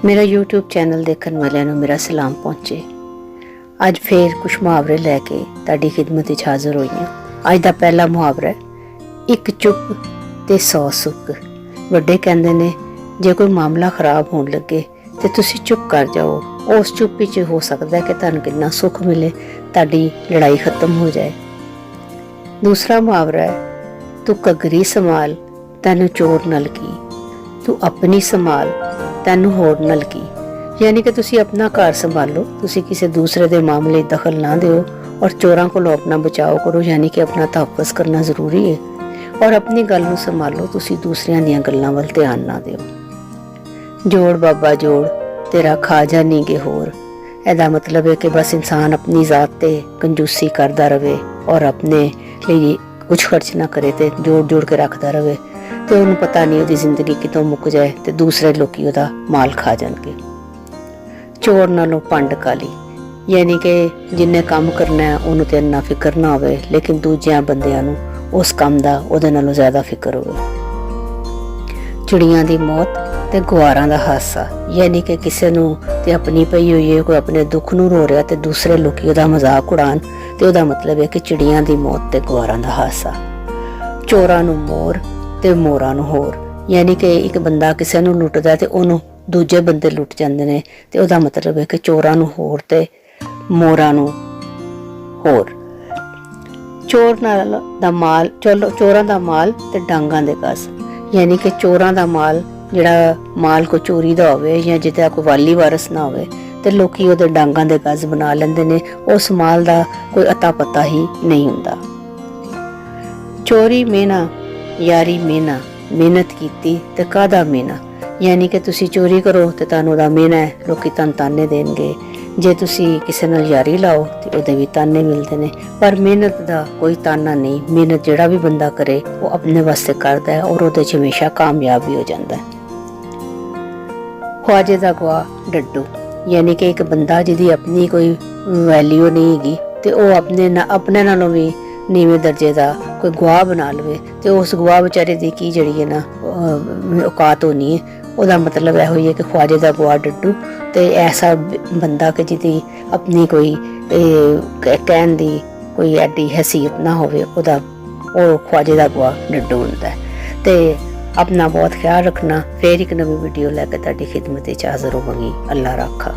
मेरा YouTube channel देखने वालों ਨੂੰ मेरा सलाम पहुँचे। ਅੱਜ ਫੇਰ ਕੁਛ ਮੁਹਾਵਰੇ ਲੈ ਕੇ ਤੁਹਾਡੀ ਖਿਦਮਤ ਵਿੱਚ ਹਾਜ਼ਰ ਹੋਈ ਹਾਂ। ਅੱਜ ਦਾ ਪਹਿਲਾ ਮੁਹਾਵਰਾ ਹੈ, ਇੱਕ ਚੁੱਪ ਤੇ 100 ਸੁੱਕ। ਵੱਡੇ ਕਹਿੰਦੇ ਨੇ ਜੇ ਕੋਈ ਮਾਮਲਾ ਖਰਾਬ ਹੋਣ ਲੱਗੇ ਤੇ ਤੁਸੀਂ ਚੁੱਪ ਕਰ ਜਾਓ, ਉਸ ਚੁੱਪ ਵਿੱਚ ਹੋ ਸਕਦਾ ਹੈ ਕਿ ਤੁਹਾਨੂੰ ਕਿੰਨਾ ਸੁੱਖ ਮਿਲੇ, ਤੁਹਾਡੀ ਲੜਾਈ ਖਤਮ ਹੋ ਜਾਏ। ਦੂਸਰਾ ਮੁਹਾਵਰਾ ਹੈ, ਤੂੰ ਘੱਗਰੀ ਸੰਭਾਲ ਤੈਨੂੰ ਚੋਰ ਨਾ ਲਗੀ, ਤੂੰ ਆਪਣੀ ਸੰਭਾਲ ਤੈਨੂੰ ਹੋਰ ਨਾ ਲਗੀ। यानी कि तुसी अपना घर संभालो, तुसी किसी दूसरे के मामले दखल ना दो और चोरां कोलों अपना बचाव करो, यानी कि अपना तहफ़्फ़ुज़ करना ज़रूरी है। और अपनी गल नूं संभालो, तुसी दूसरियां दीयां गल्लां वल ध्यान ना दिओ। जोड़ बाबा जोड़ तेरा खाजा नहीं गे होर। ਇਹਦਾ मतलब है कि बस इंसान अपनी ज़ात ते कंजूसी करता रहे और अपने लिए कुछ खर्च ना करे तो जोड़ जोड़ के रखता रहे, तो उन्हें पता नहीं उसकी जिंदगी कितों मुक जाए तो दूसरे लोग उसका माल खा जाएंगे। चोर नालों पंड काली, यानी कि जिन्हें काम करना है उन्होंने तो इन्ना फिक्र ना हो, लेकिन दूजिया बंदियां नूं उस काम का उहदे नालों ज़्यादा फिक्र हो। चिड़ियां दी मौत ते गुआरां दा हादसा, यानी कि किसी नूं ते अपनी पई हुई है, कोई अपने दुख नूं रो रहा ते दूसरे लोग उसदा मजाक उड़ान, तो उसदा मतलब है कि चिड़ियां दी मौत ते गुआरां दा हादसा। चोरां नूं मोर ते मोरां नूं होर, यानी कि एक बंदा किसी नूं लुटदा ते उहनूं दूजे बंदे लुट जाते हैं, तो उसका मतलब है कि चोरां नूं होर ते मोरां नूं होर। चोर नाल दा माल चोरां दा माल ते डांगां दे गज, यानी कि चोरां दा माल जिहड़ा माल कोई चोरी दा होवे या जिहदा कोई वाली वारस ना होवे ते लोकी उहदे डांगां दे गज बना लैंदे ने, उस माल दा कोई अता पता ही नहीं हुंदा। चोरी मेना यारी मेना, मेहनत कीती ते काहदा मेना, यानी कि तुसी चोरी करो तो तुहानूं उहदा मेहना है, लोग तुहानूं ताने देणगे। जे तुसी किसी नाल यारी लाओ तो उहदे भी ताने मिलते हैं, पर मेहनत का कोई ताना नहीं। मेहनत जिहड़ा भी बंदा करे वो अपने वास्ते करता है और उहदे च हमेशा कामयाब भी हो जाता है। ख्वाजे दा गवा डड्डू, यानी कि एक बंदा जिहदी अपनी कोई वैल्यू नहीं हैगी तो वह अपने नालों भी नीवें दर्जे का कोई गवाह बना लवे, तो उस गवाह बेचारे की की जिहड़ी है ना औकात होनी है। उसका मतलब यह है कि ख्वाजे का गवाह डड्डू, तो ऐसा बंदा कि जिहदी अपनी कोई कहन की कोई एडी हैसीयत ना होवे, उहदा वो ख्वाजे का गवाह डड्डू हुंदा है। तो अपना बहुत ख्याल रखना। फिर एक नवी वीडियो लैके तुहाडी खिदमत विच हाज़र होवांगी। अल्लाह राखा।